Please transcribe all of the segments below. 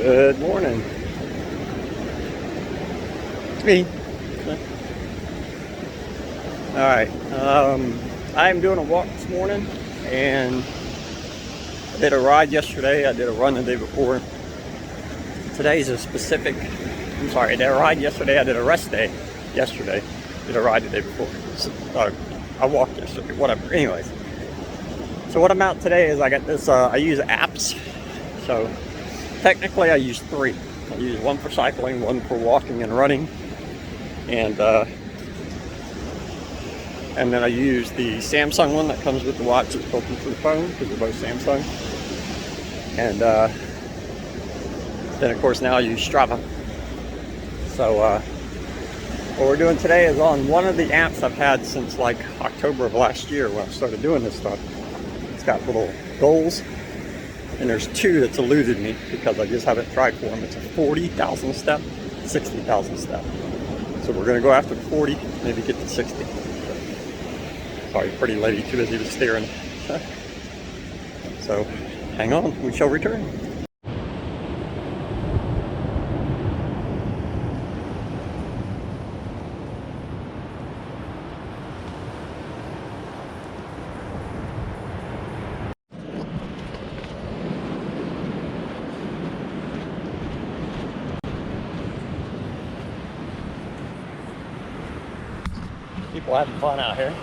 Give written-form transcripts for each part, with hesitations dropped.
Good morning. It's me. Alright, I'm doing a walk this morning, and I did a ride yesterday, I did a run the day before. Today's a specific, I did a ride yesterday, I did a rest day yesterday, did a ride the day before. So, I walked yesterday, whatever, anyways. So what I'm out today is I got this, I use apps. So technically I use three. I use one for cycling, one for walking and running, and then I use the Samsung one that comes with the watch that's built into the phone, because they're both Samsung. And then of course now I use Strava. So what we're doing today is on one of the apps I've had since like October of last year when I started doing this stuff. It's got little goals, and there's two that's eluded me because I just haven't tried for them. It's a 40,000 step, 60,000 step. So we're gonna go after 40, maybe get to 60. Sorry, pretty lady, too busy with steering. So hang on, we shall return. People having fun out here.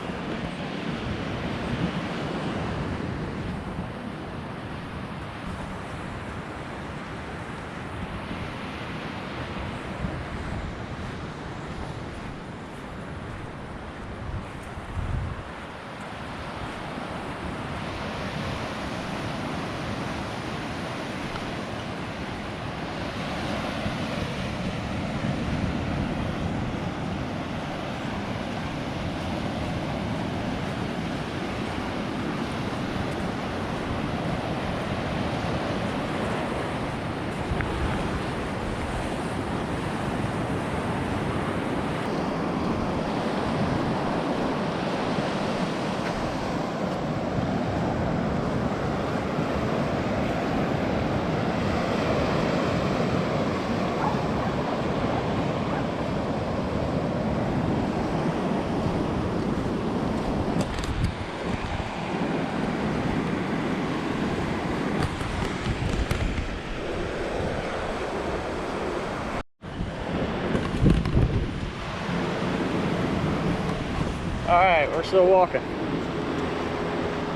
Alright, we're still walking.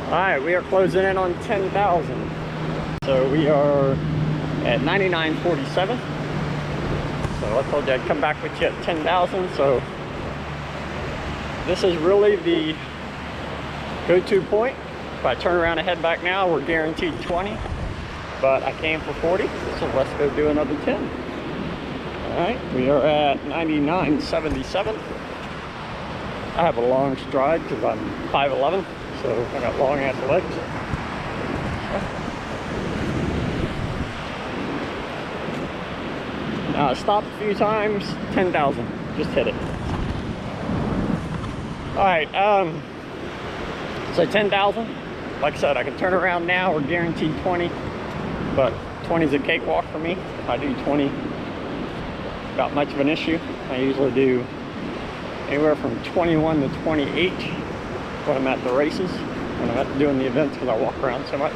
Alright, we are closing in on 10,000. So we are at 99.47. So I told you I'd come back with you at 10,000. So this is really the go-to point. If I turn around and head back now, we're guaranteed 20. But I came for 40, so let's go do another 10. Alright, we are at 99.77. I have a long stride because I'm 5'11", so I got long ass legs. Now I stopped a few times, 10,000, just hit it. Alright, so 10,000, like I said, I can turn around now, we're guaranteed 20, but 20 is a cakewalk for me. If I do 20, not much of an issue. I usually do anywhere from 21 to 28 when I'm at the races, when I'm at doing the events, because I walk around so much.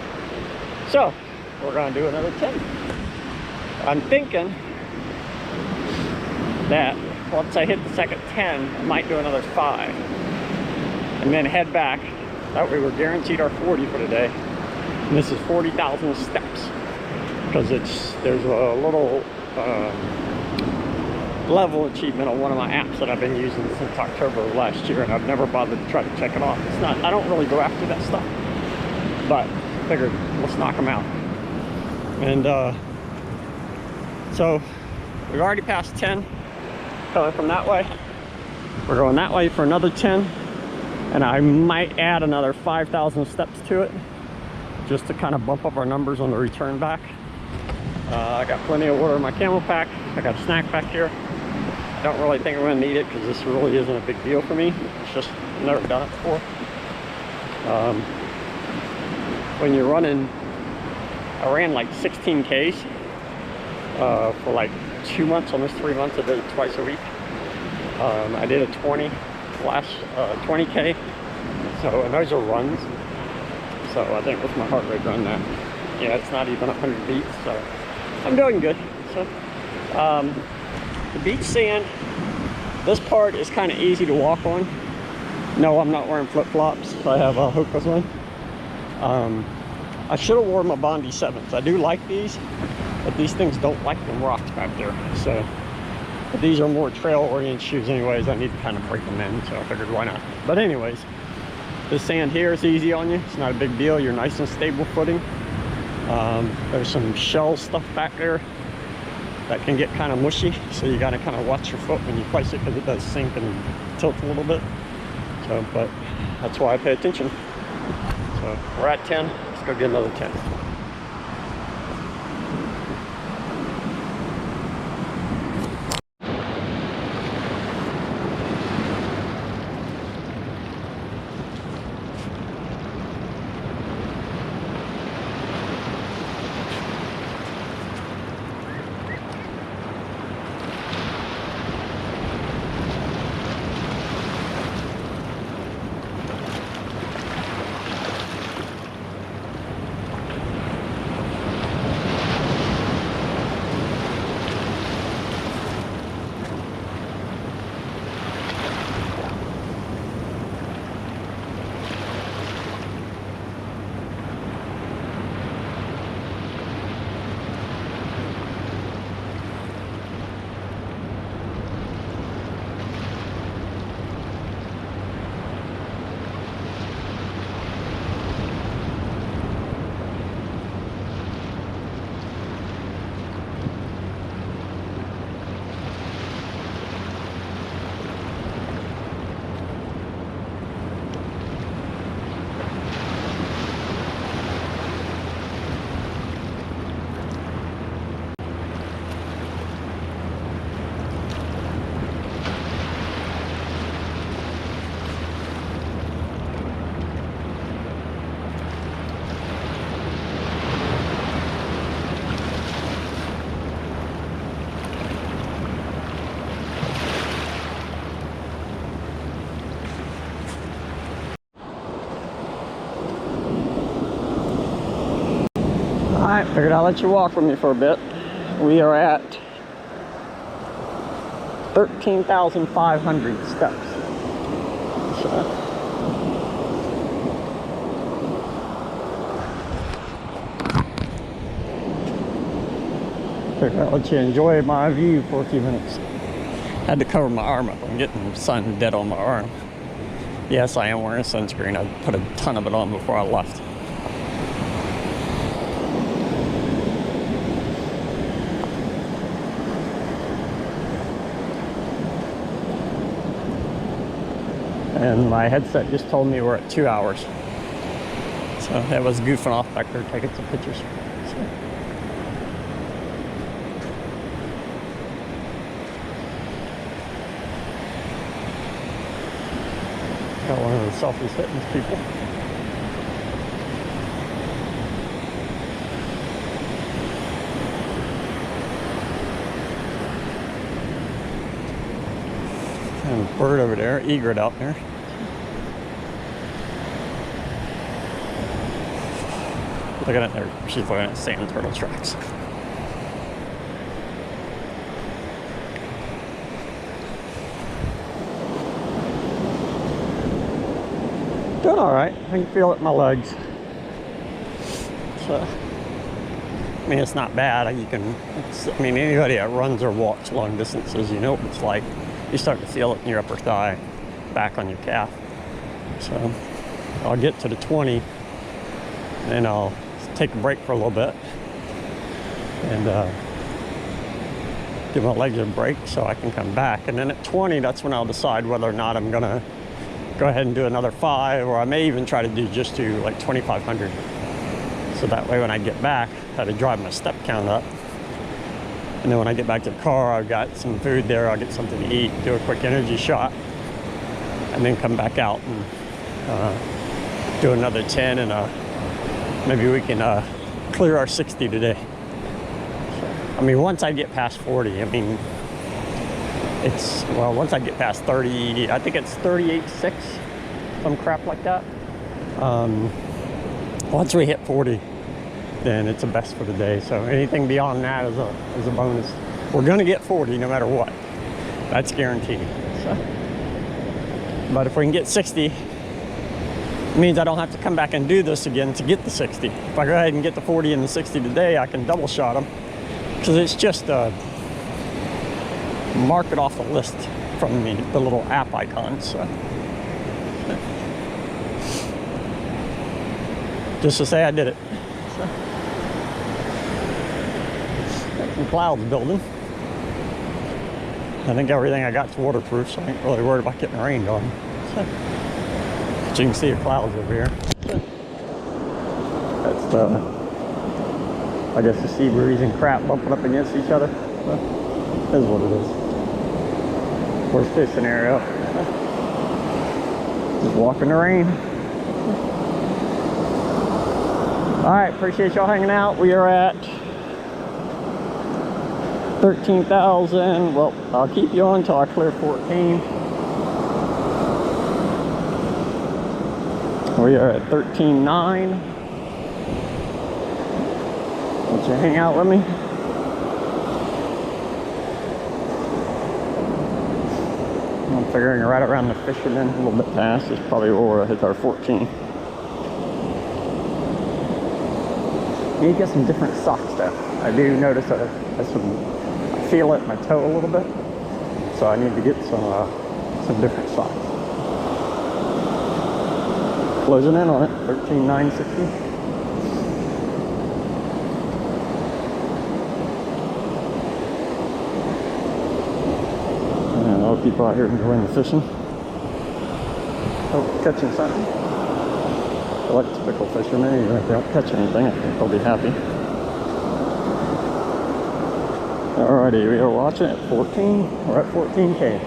So we're going to do another 10. I'm thinking that once I hit the second 10, I might do another 5 and then head back. That way we're guaranteed our 40 for today, and this is 40,000 steps, because there's a little level achievement on one of my apps that I've been using since October of last year, and I've never bothered to try to check it off. It's not, I don't really go after that stuff, but figured let's knock them out. And so we've already passed 10 coming from that way. We're going that way for another 10, and I might add another 5,000 steps to it just to kind of bump up our numbers on the return back. I got plenty of water in my camel pack. I got a snack pack here. I don't really think I'm going to need it because this really isn't a big deal for me. It's just never done it before. When you're running, I ran like 16 Ks for like 2 months, almost 3 months. I did it twice a week. I did a 20K. So, and those are runs. So I think with my heart rate run that, yeah, it's not even 100 beats. So I'm doing good. So the beach sand, this part is kind of easy to walk on. No, I'm not wearing flip-flops. I have Hoka's on. I should have worn my Bondi 7s. I do like these, but these things don't like them rocks back there. So, but these are more trail-oriented shoes anyways. I need to kind of break them in, so I figured why not. But anyways, the sand here is easy on you. It's not a big deal. You're nice and stable footing. There's some shell stuff back there that can get kind of mushy, so you got to kind of watch your foot when you place it, because it does sink and tilt a little bit. So, but that's why I pay attention. So we're at 10. Let's go get another 10. Alright, figured I'll let you walk with me for a bit. We are at 13,500 steps. So, figured I'll let you enjoy my view for a few minutes. Had to cover my arm up. I'm getting sun dead on my arm. Yes, I am wearing sunscreen. I put a ton of it on before I left. And my headset just told me we're at 2 hours. So that was goofing off back there, taking some pictures. So. Got one of the selfie fitness people. And a bird over there, egret out there. Looking at there, she's looking at sand turtle tracks. Doing all right. I can feel it in my legs. So, I mean, it's not bad. I mean, anybody that runs or walks long distances, you know what it's like. You start to feel it in your upper thigh, back on your calf. So, I'll get to the 20, and then I'll take a break for a little bit and give my legs a break so I can come back. And then at 20, that's when I'll decide whether or not I'm gonna go ahead and do another 5, or I may even try to do like 2,500. So that way when I get back, I had to drive my step count up. And then when I get back to the car, I've got some food there, I'll get something to eat, do a quick energy shot, and then come back out and do another 10, and maybe we can clear our 60 today. So. I mean, once I get past 40, I mean, it's, well, once I get past 30, I think it's 38.6, some crap like that. Once we hit 40, then it's a best for the day. So anything beyond that is a bonus. We're gonna get 40 no matter what. That's guaranteed. So, but if we can get 60, it means I don't have to come back and do this again to get the 60. If I go ahead and get the 40 and the 60 today, I can double shot them, because it's just mark it off the list from the little app icon. So just to say I did it. So, got some clouds building. I think everything I got's waterproof, so I ain't really worried about getting rained on. So, but you can see the clouds over here. So, that's I guess the sea breeze and crap bumping up against each other. So, this is what it is. Worst case scenario. Just walk in the rain. Alright, appreciate y'all hanging out. We are at 13,000. Well, I'll keep you on until I clear 14. We are at 13.9. Won't you hang out with me? I'm figuring right around the fisherman, a little bit past, is probably where we'll hit our 14. You need to get some different socks though. I do notice I feel it in my toe a little bit, so I need to get some different socks. Closing in on it, 13,960. And all people out here enjoying the fishing. Oh, catching something. I like typical fishermen, even if they don't catch anything, I think they'll be happy. Alrighty, we are watching at 14. We're at 14K.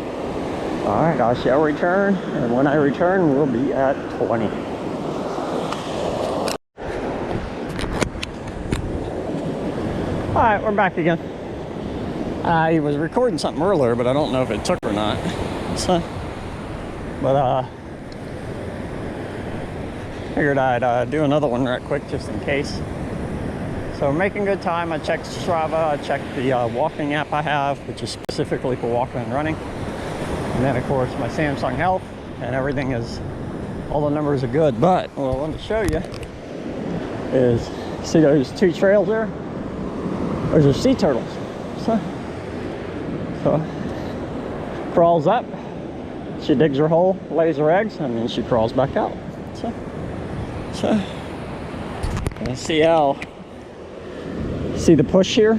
Alright, I shall return, and when I return, we'll be at 20. Alright, we're back again. I was recording something earlier, but I don't know if it took or not. So, but figured I'd do another one right quick just in case. So making good time. I checked Strava, I checked the walking app I have, which is specifically for walking and running. And then of course my Samsung Health, and everything is, all the numbers are good. But what I wanted to show you is, see those two trails there? Those are sea turtles. So crawls up, she digs her hole, lays her eggs, and then she crawls back out. So let's see how, see the push here?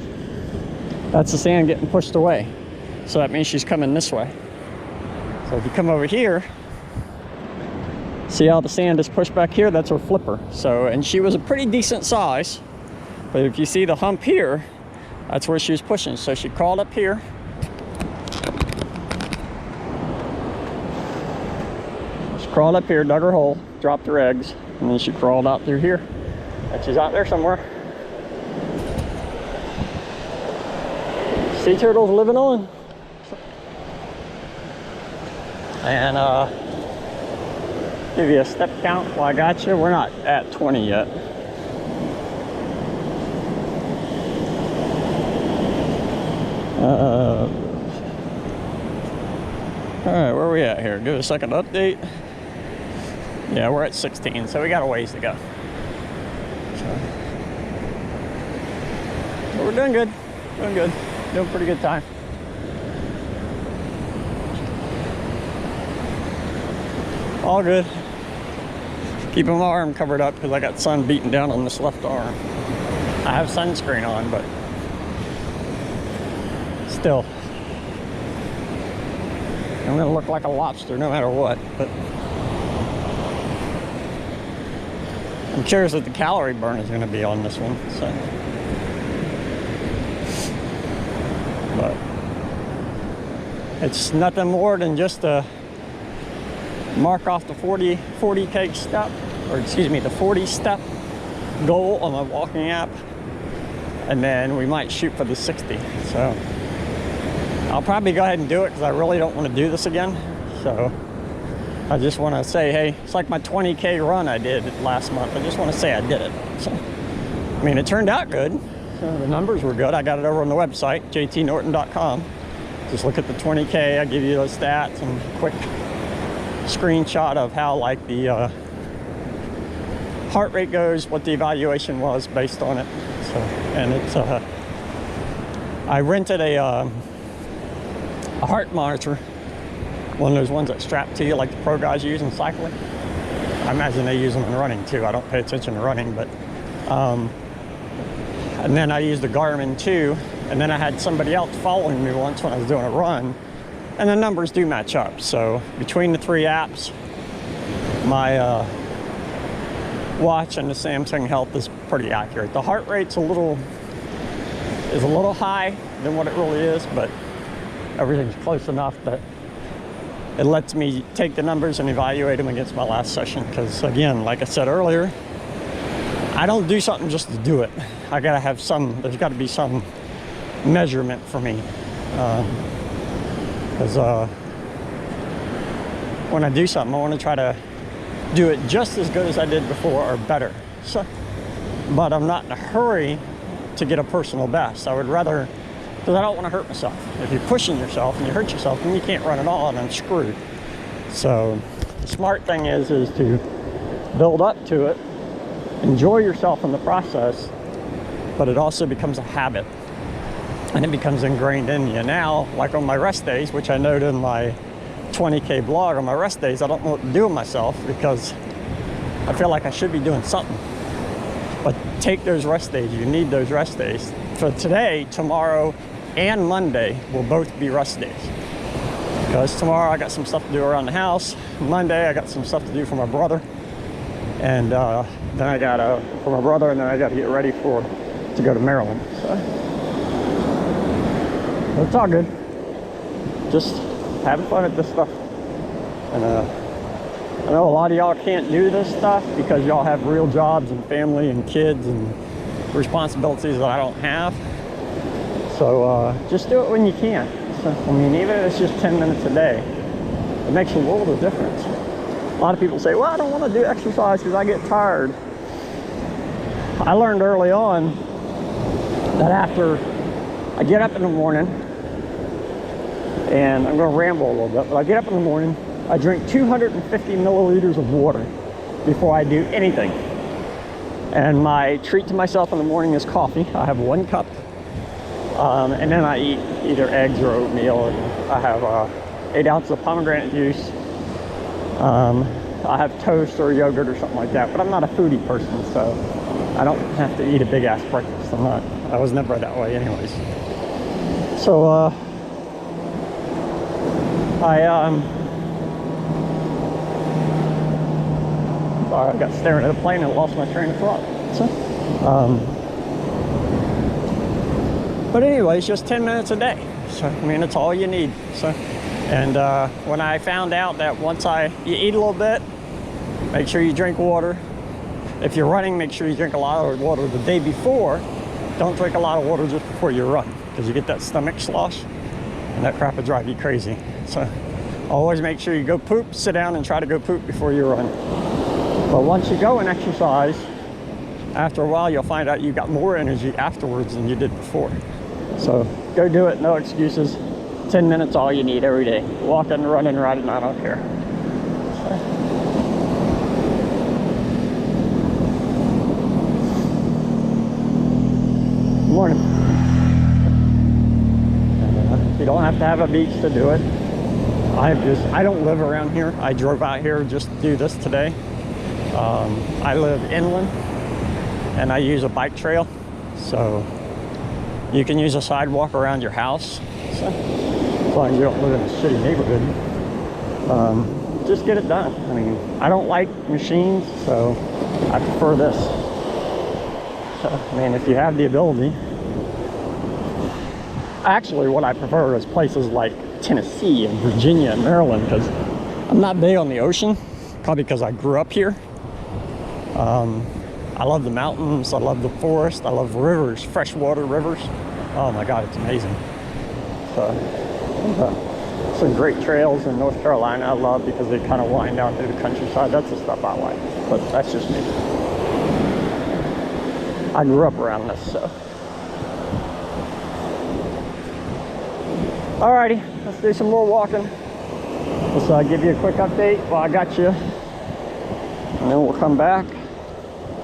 That's the sand getting pushed away. So that means she's coming this way. So if you come over here, see how the sand is pushed back here? That's her flipper. So, and she was a pretty decent size, but if you see the hump here, that's where she was pushing. So she crawled up here. She crawled up here, dug her hole, dropped her eggs, and then she crawled out through here. And she's out there somewhere. Sea turtles living on. And give you a step count while I got you. We're not at 20 yet. All right, where are we at here? Give it a second update. Yeah, we're at 16, so we got a ways to go. So we're doing good. Doing good. Doing pretty good time. All good. Keeping my arm covered up because I got sun beating down on this left arm. I have sunscreen on, but still, I'm gonna look like a lobster no matter what. But I'm curious what the calorie burn is gonna be on this one. So, but it's nothing more than just a mark off the 40K step, or excuse me, the 40 step goal on my walking app. and then we might shoot for the 60. So I'll probably go ahead and do it because I really don't want to do this again. So I just want to say, hey, it's like my 20K run I did last month. I just want to say I did it. So, I mean, it turned out good. So the numbers were good. I got it over on the website, jtnorton.com. Just look at the 20K. I give you those stats and a quick screenshot of how like the heart rate goes, what the evaluation was based on it. So, and it's I rented a heart monitor, one of those ones that strap to you like the pro guys use in cycling. I imagine they use them in running too. I don't pay attention to running, but and then I used the Garmin too, and then I had somebody else following me once when I was doing a run, and the numbers do match up. So between the 3 apps, my watch and the Samsung Health is pretty accurate. The heart rate's a little high than what it really is, but everything's close enough that it lets me take the numbers and evaluate them against my last session. Because again, like I said earlier, I don't do something just to do it. I gotta have there's gotta be some measurement for me. Because when I do something, I want to try to do it just as good as I did before or better. So, but I'm not in a hurry to get a personal best. I would rather, because I don't want to hurt myself. If you're pushing yourself and you hurt yourself, then you can't run at all, and I'm screwed. So the smart thing is to build up to it, enjoy yourself in the process, but it also becomes a habit and it becomes ingrained in you. Now, like on my rest days, which I noted in my 20K blog, on my rest days, I don't know what to do with myself because I feel like I should be doing something. But take those rest days. You need those rest days. For today, tomorrow, and Monday will both be rest days. Because tomorrow I got some stuff to do around the house. Monday I got some stuff to do for my brother. And then I got for my brother, and then I got to get ready to go to Maryland. So it's all good. Just having fun at this stuff. And I know a lot of y'all can't do this stuff because y'all have real jobs and family and kids and responsibilities that I don't have. So just do it when you can. So, I mean, even if it's just 10 minutes a day, it makes a world of difference. A lot of people say, well, I don't want to do exercise because I get tired. I learned early on that after I get up in the morning, and I'm going to ramble a little bit, but I get up in the morning, I drink 250 milliliters of water before I do anything. And my treat to myself in the morning is coffee. I have 1 cup. And then I eat either eggs or oatmeal. And I have 8 ounces of pomegranate juice. I have toast or yogurt or something like that. But I'm not a foodie person, so I don't have to eat a big ass breakfast. I was never that way anyways. So sorry, I got staring at a plane and lost my train of thought. So, but anyways, just 10 minutes a day. So, I mean, it's all you need. So, and when I found out that you eat a little bit, make sure you drink water. If you're running, make sure you drink a lot of water the day before. Don't drink a lot of water just before you run, because you get that stomach slosh, and that crap will drive you crazy. So, always make sure you go poop, sit down and try to go poop before you run. But once you go and exercise, after a while, you'll find out you got more energy afterwards than you did before. So go do it, no excuses. 10 minutes, all you need every day. Walking, running, riding, I don't care. Good morning. You don't have to have a beach to do it. I don't live around here. I drove out here just to do this today. I live inland and I use a bike trail, so you can use a sidewalk around your house, so, as long as you don't live in a shitty neighborhood. Just get it done. I mean, I don't like machines, so I prefer this. So, I mean, if you have the ability, actually what I prefer is places like Tennessee and Virginia and Maryland, because I'm not big on the ocean, probably because I grew up here. I love the mountains, I love the forest, I love rivers, freshwater rivers. Oh my God, it's amazing. So, some great trails in North Carolina I love because they kind of wind down through the countryside. That's the stuff I like, but that's just me. I grew up around this, so. Alrighty, let's do some more walking. Let's give you a quick update while I got you, and then we'll come back.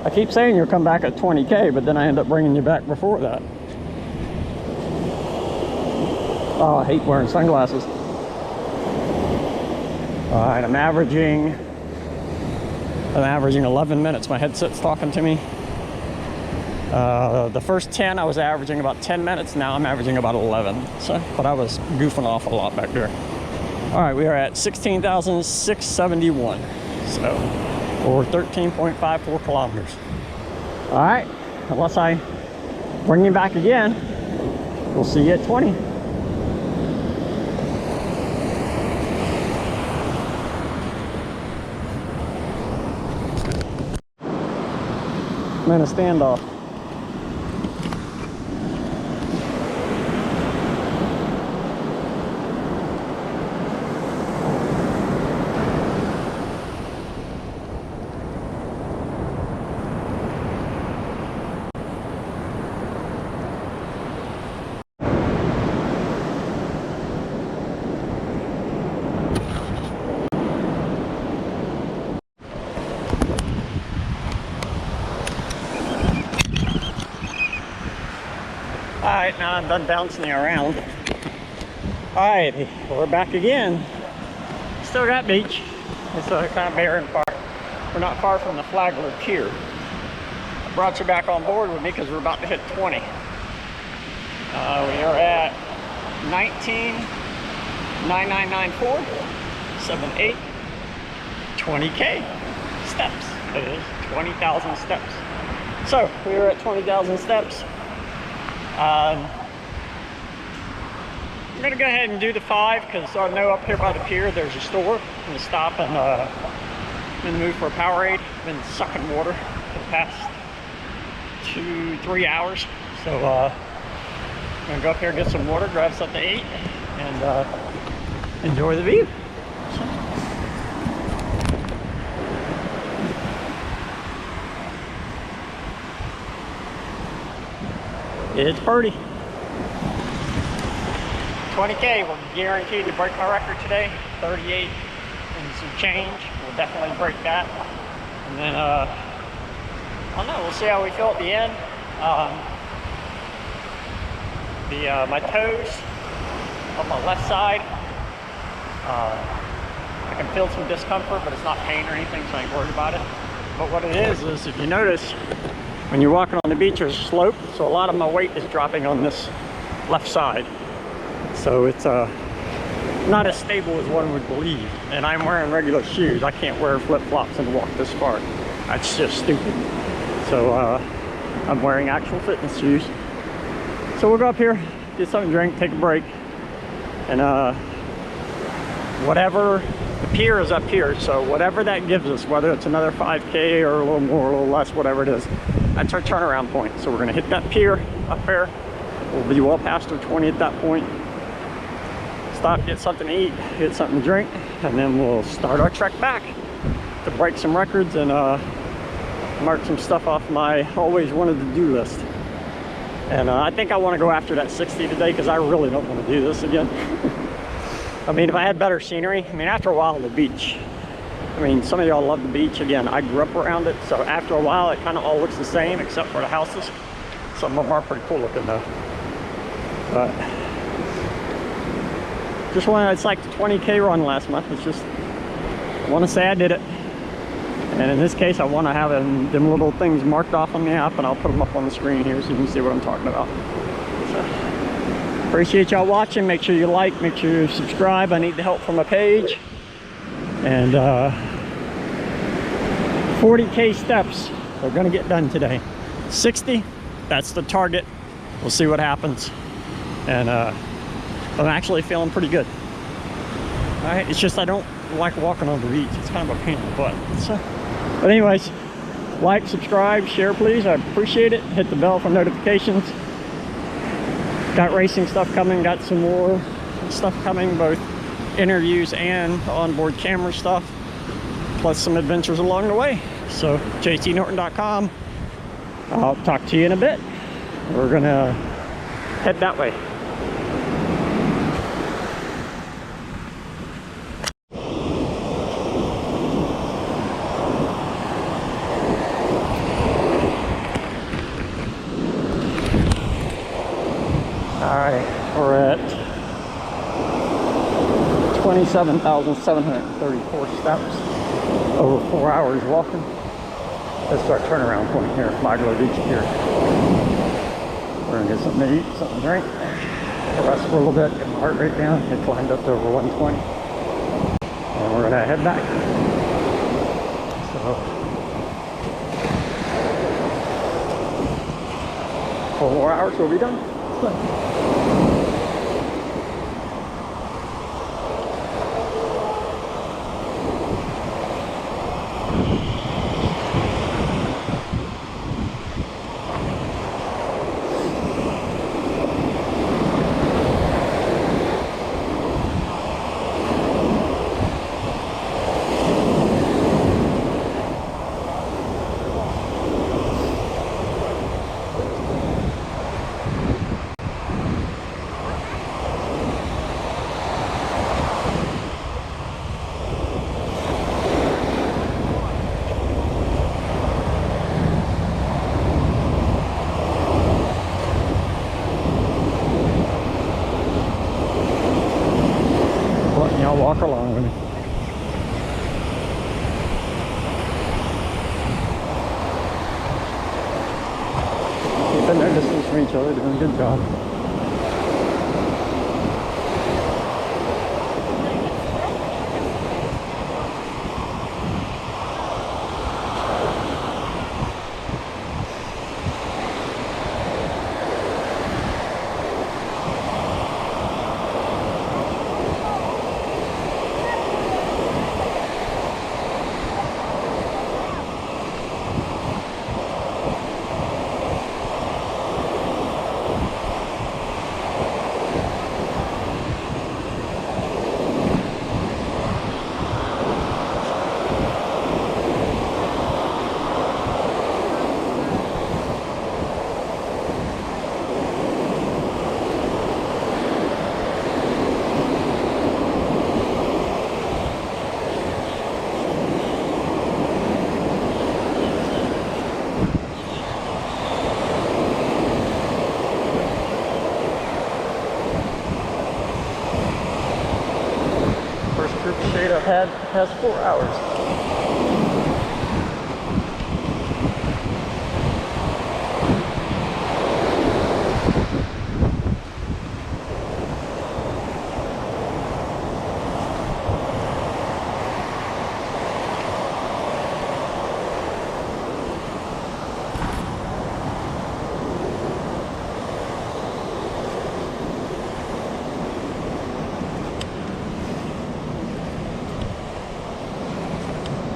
I keep saying you'll come back at 20K, but then I end up bringing you back before that. Oh, I hate wearing sunglasses. All right, I'm averaging 11 minutes. My headset's talking to me. The first 10, I was averaging about 10 minutes. Now I'm averaging about 11. So, but I was goofing off a lot back there. All right, we are at 16,671. So, or 13.54 kilometers. All right, unless I bring you back again, we'll see you at 20. I'm in a standoff. Alright, now I'm done bouncing you around. Alright, we're back again. Still got beach. It's a kind of barren part. We're not far from the Flagler Pier. I brought you back on board with me because we're about to hit 20. We are at 19,9994, 78, 20K steps. It is 20,000 steps. So we are at 20,000 steps. I'm gonna go ahead and do the 5 because I know up here by the pier there's a store. I'm gonna stop and move for a Powerade. I've been sucking water for the past 2-3 hours. So I'm gonna go up here and get some water, grab something to eat, and enjoy the view. It's pretty. 20K, we're guaranteed to break my record today. 38 and some change. We'll definitely break that. And then, I don't know, we'll see how we feel at the end. My toes on my left side, I can feel some discomfort, but it's not pain or anything, so I ain't worried about it. But what it is if you notice, when you're walking on the beach, there's a slope, so a lot of my weight is dropping on this left side. So it's not as stable as one would believe. And I'm wearing regular shoes. I can't wear flip-flops and walk this far. That's just stupid. So I'm wearing actual fitness shoes. So we'll go up here, get something to drink, take a break. And whatever, the pier is up here, so whatever that gives us, whether it's another 5K or a little more, a little less, whatever it is, that's our turnaround point. So we're gonna hit that pier up there. We'll be well past our 20 at that point. Stop, get something to eat, get something to drink, and then we'll start our trek back to break some records and mark some stuff off my always wanted to do list. And I think I want to go after that 60 today because I really don't want to do this again. I mean, if I had better scenery, I mean, after a while, the beach. I mean, some of y'all love the beach. Again, I grew up around it, so after a while, it kind of all looks the same except for the houses. Some of them are pretty cool looking though. But just wanted, it's like the 20K run last month. It's just, I want to say I did it. And in this case, I want to have them little things marked off on the app, and I'll put them up on the screen here so you can see what I'm talking about. So, appreciate y'all watching. Make sure you like, make sure you subscribe. I need the help from my page. And 40K steps are gonna get done today. 60, that's the target. We'll see what happens. And I'm actually feeling pretty good. All right, it's just I don't like walking on the beach. It's kind of a pain in the butt. So, but anyways, Like, subscribe, share, please. I appreciate it. Hit the bell for notifications. Got racing stuff coming. Got some more stuff coming, both interviews and onboard camera stuff, plus some adventures along the way. So jtnorton.com. I'll talk to you in a bit. We're gonna head that way. Alright, we're at 27,734 steps, over 4 hours walking. This is our turnaround point here, Flagler Beach Pier. We're gonna get something to eat, something to drink, rest for a little bit, get my heart rate down. It climbed up to over 120. And we're gonna head back. So, 4 more hours, we'll be done. Y'all walk along with me. Keeping their distance from each other, doing a good job. Group shade I've had has 4 hours.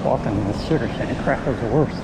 Walking in this sugar cane crap is the worst.